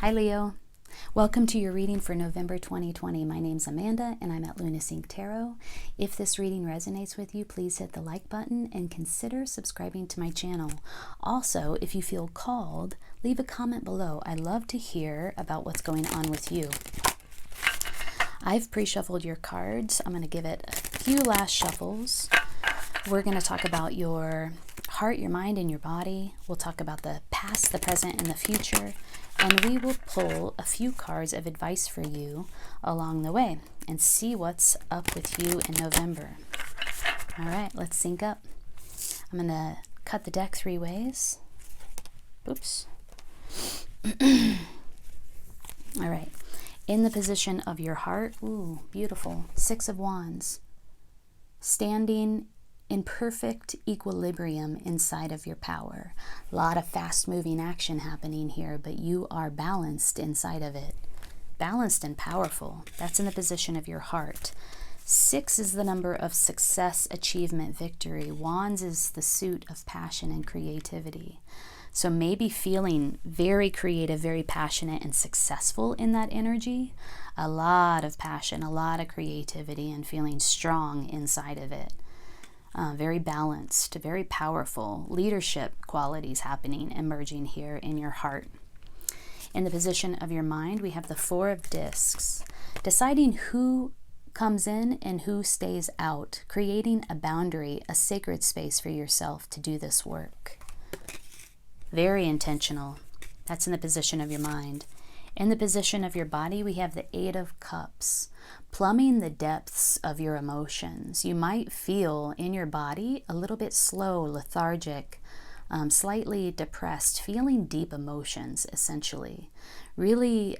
Hi Leo, welcome to your reading for November 2020. My name's Amanda and I'm at Lunasync Tarot. If this reading resonates with you, please hit the like button and consider subscribing to my channel. Also, if you feel called, leave a comment below. I love to hear about what's going on with you. I've pre-shuffled your cards. I'm going to give it a few last shuffles. We're going to talk about your heart, your mind, and your body. We'll talk about the past, the present, and the future. And we will pull a few cards of advice for you along the way and see what's up with you in November. All right, let's sync up. I'm going to cut the deck 3 ways. Oops. All right. In the position of your heart, ooh, beautiful. 6 of Wands. Standing in perfect equilibrium inside of your power. A lot of fast-moving action happening here, but you are balanced inside of it. Balanced and powerful. That's in the position of your heart. 6 is the number of success, achievement, victory. Wands is the suit of passion and creativity. So maybe feeling very creative, very passionate and successful in that energy. A lot of passion, a lot of creativity, and feeling strong inside of it. Very balanced, very powerful leadership qualities happening, emerging here in your heart. In the position of your mind, we have the 4 of Discs. Deciding who comes in and who stays out. Creating a boundary, a sacred space for yourself to do this work. Very intentional. That's in the position of your mind. In the position of your body, we have the 8 of Cups. Plumbing the depths of your emotions. You might feel in your body a little bit slow, lethargic, slightly depressed, feeling deep emotions, essentially. Really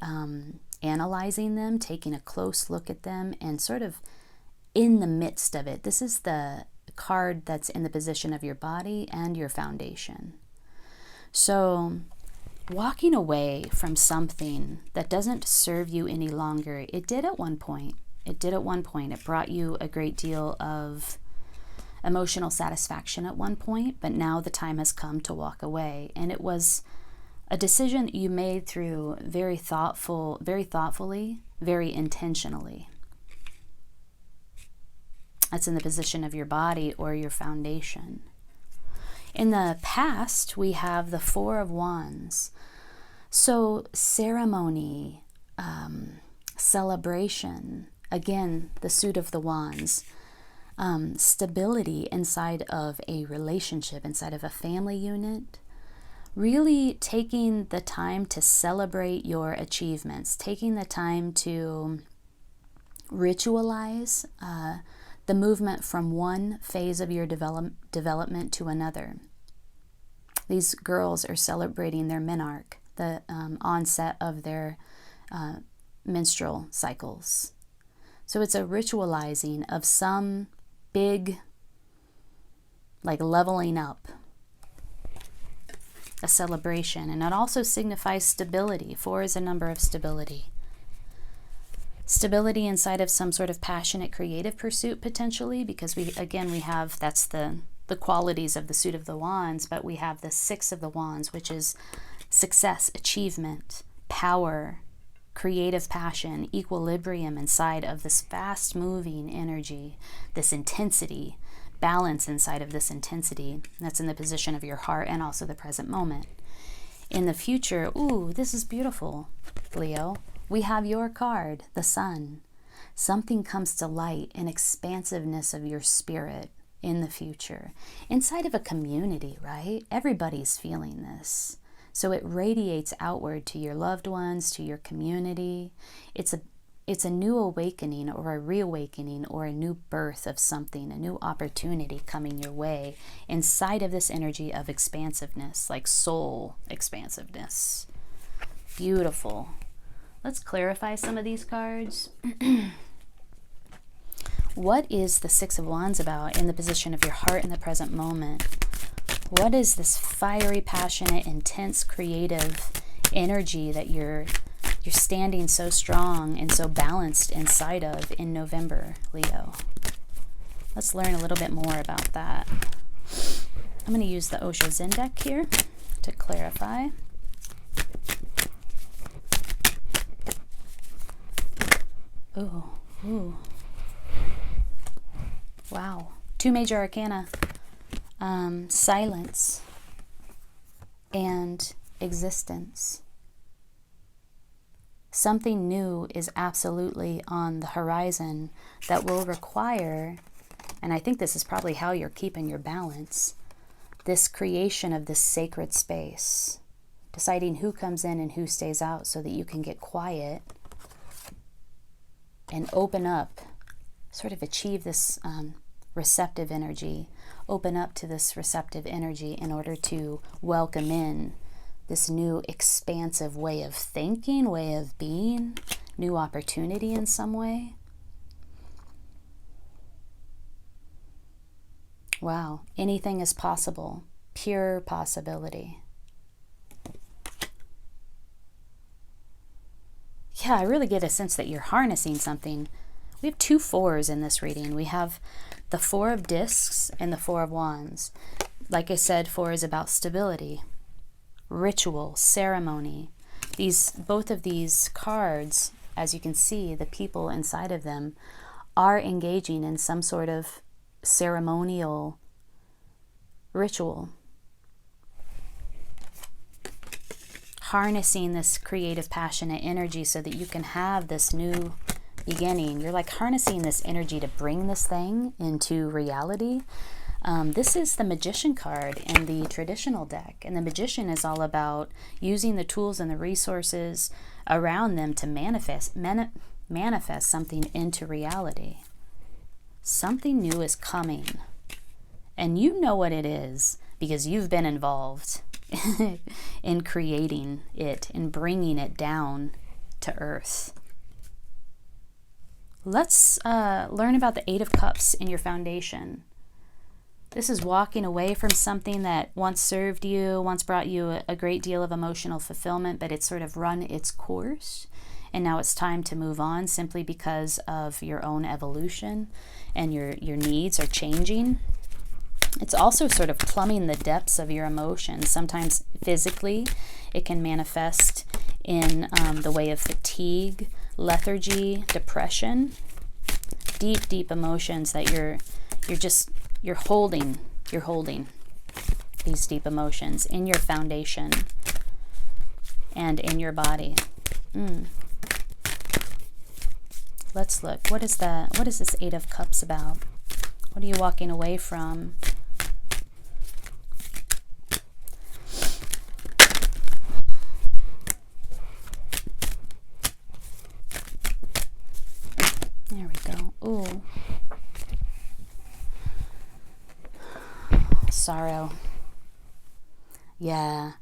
analyzing them, taking a close look at them, and sort of in the midst of it. This is the card that's in the position of your body and your foundation. So walking away from something that doesn't serve you any longer, it did at one point. It brought you a great deal of emotional satisfaction at one point, but now the time has come to walk away. And it was a decision you made through very thoughtfully, very intentionally. That's in the position of your body or your foundation. In the past, we have the 4 of Wands. So ceremony, celebration, again, the suit of the Wands, stability inside of a relationship, inside of a family unit, really taking the time to celebrate your achievements, taking the time to ritualize the movement from one phase of your development to another. These girls are celebrating their menarche, the onset of their menstrual cycles. So it's a ritualizing of some big, like leveling up, a celebration. And it also signifies stability. 4 is a number of stability. Stability inside of some sort of passionate creative pursuit, potentially, because we have, that's the qualities of the suit of the Wands, but we have the 6 of the Wands, which is success, achievement, power, creative passion, equilibrium inside of this fast-moving energy, this intensity, balance inside of this intensity. That's in the position of your heart and also the present moment. In the future, ooh, this is beautiful, Leo. We have your card, the Sun. Something comes to light, an expansiveness of your spirit in the future. Inside of a community, right? Everybody's feeling this. So it radiates outward to your loved ones, to your community. It's a new awakening or a reawakening or a new birth of something, a new opportunity coming your way inside of this energy of expansiveness, like soul expansiveness. Beautiful. Let's clarify some of these cards. What is the 6 of Wands about in the position of your heart in the present moment? What is this fiery, passionate, intense, creative energy that you're standing so strong and so balanced inside of in November, Leo? Let's learn a little bit more about that. I'm going to use the Osho Zen deck here to clarify. Ooh, ooh. Wow. 2 major arcana. Silence and existence. Something new is absolutely on the horizon that will require, and I think this is probably how you're keeping your balance, this creation of this sacred space, deciding who comes in and who stays out so that you can get quiet and open up, sort of achieve this receptive energy, open up to this receptive energy in order to welcome in this new expansive way of thinking, way of being, new opportunity in some way. Wow, anything is possible, pure possibility. Yeah, I really get a sense that you're harnessing something. We have 2 4s in this reading. We have the 4 of discs and the 4 of wands. Like I said, 4 is about stability, ritual, ceremony. Both of these cards, as you can see, the people inside of them are engaging in some sort of ceremonial ritual, harnessing this creative, passionate energy so that you can have this new beginning. You're like harnessing this energy to bring this thing into reality. This is the Magician card in the traditional deck, and the Magician is all about using the tools and the resources around them to manifest something into reality. Something new is coming, and you know what it is because you've been involved in creating it and bringing it down to earth. Let's learn about the 8 of Cups in your foundation. This is walking away from something that once served you, once brought you a great deal of emotional fulfillment, but it's sort of run its course. And now it's time to move on simply because of your own evolution and your needs are changing. It's also sort of plumbing the depths of your emotions. Sometimes physically, it can manifest in the way of fatigue, lethargy, depression, deep emotions that you're holding these deep emotions in your foundation and in your body. Let's look. What is this 8 of Cups about? What are you walking away from? There we go. Ooh. Sorrow. Yeah.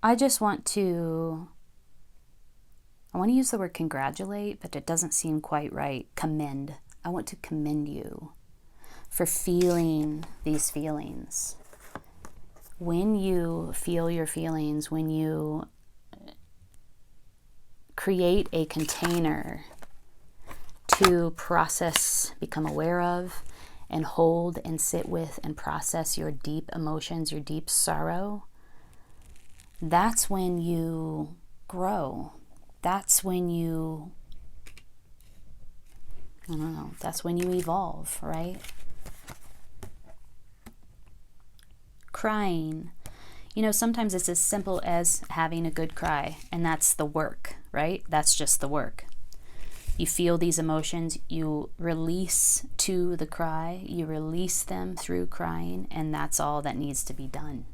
I want to use the word congratulate, but it doesn't seem quite right. Commend. I want to commend you for feeling these feelings. When you feel your feelings, when you create a container to process, become aware of, and hold and sit with and process your deep emotions, your deep sorrow, that's when you grow. That's when you, that's when you evolve, right? Crying. Sometimes it's as simple as having a good cry, and that's the work, right? That's just the work. You feel these emotions, you release to the cry, you release them through crying, and that's all that needs to be done.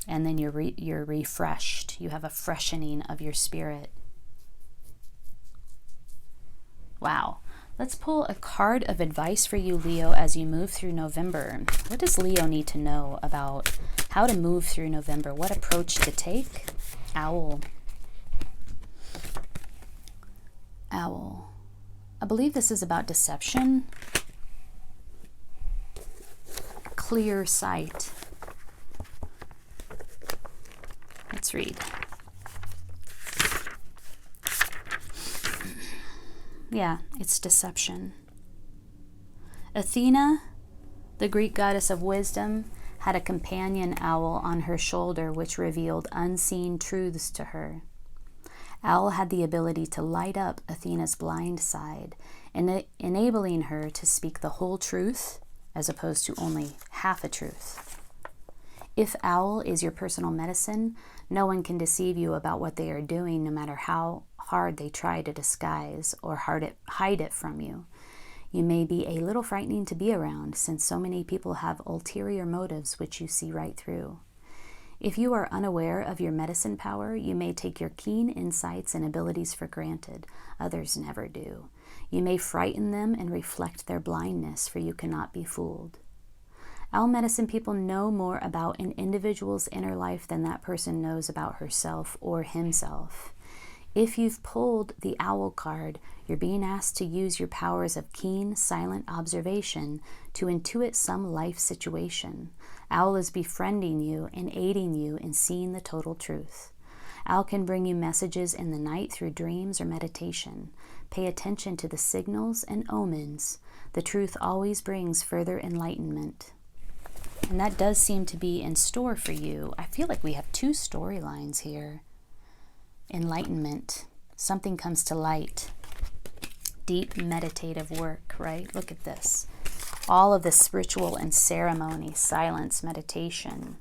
And then you're refreshed. You have a freshening of your spirit. Wow. Let's pull a card of advice for you, Leo, as you move through November. What does Leo need to know about how to move through November? What approach to take? Owl. Owl. I believe this is about deception. Clear sight. Let's read. Yeah, it's deception. Athena, the Greek goddess of wisdom, had a companion owl on her shoulder which revealed unseen truths to her. Owl had the ability to light up Athena's blind side, enabling her to speak the whole truth as opposed to only half a truth. If Owl is your personal medicine, no one can deceive you about what they are doing, no matter how hard they try to disguise or hide it from you. You may be a little frightening to be around, since so many people have ulterior motives which you see right through. If you are unaware of your medicine power, you may take your keen insights and abilities for granted. Others never do. You may frighten them and reflect their blindness, for you cannot be fooled. Owl medicine people know more about an individual's inner life than that person knows about herself or himself. If you've pulled the Owl card, you're being asked to use your powers of keen, silent observation to intuit some life situation. Owl is befriending you and aiding you in seeing the total truth. Owl can bring you messages in the night through dreams or meditation. Pay attention to the signals and omens. The truth always brings further enlightenment. And that does seem to be in store for you. I feel like we have two storylines here. Enlightenment. Something comes to light. Deep meditative work, right? Look at this. All of this ritual and ceremony, silence, meditation,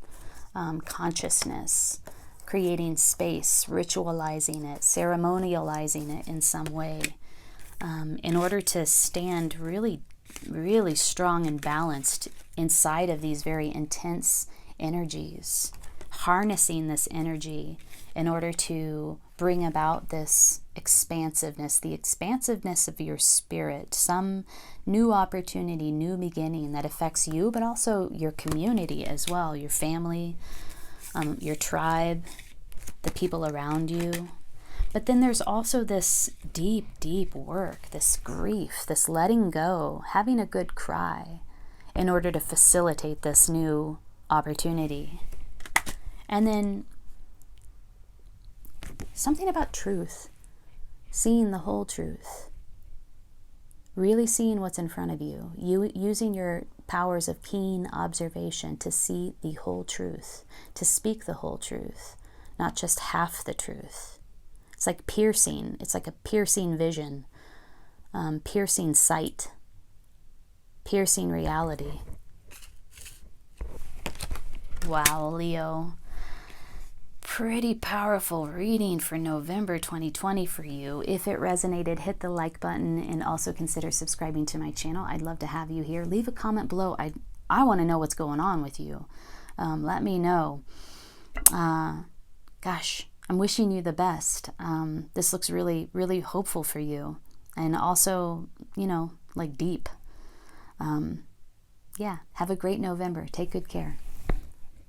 consciousness, creating space, ritualizing it, ceremonializing it in some way, in order to stand really, really strong and balanced inside of these very intense energies, harnessing this energy in order to bring about this expansiveness, the expansiveness of your spirit, some new opportunity, new beginning that affects you, but also your community as well, your family, your tribe, the people around you. But then there's also this deep, deep work, this grief, this letting go, having a good cry in order to facilitate this new opportunity. And then something about truth, seeing the whole truth, really seeing what's in front of you, using your powers of keen observation to see the whole truth, to speak the whole truth, not just half the truth. It's like piercing. It's like a piercing vision, piercing sight, piercing reality. Wow, Leo. Pretty powerful reading for November 2020 for you. If it resonated, hit the like button and also consider subscribing to my channel. I'd love to have you here. Leave a comment below. I want to know what's going on with you. Let me know. Gosh, I'm wishing you the best. This looks really, really hopeful for you. And also, like deep. Yeah, have a great November. Take good care.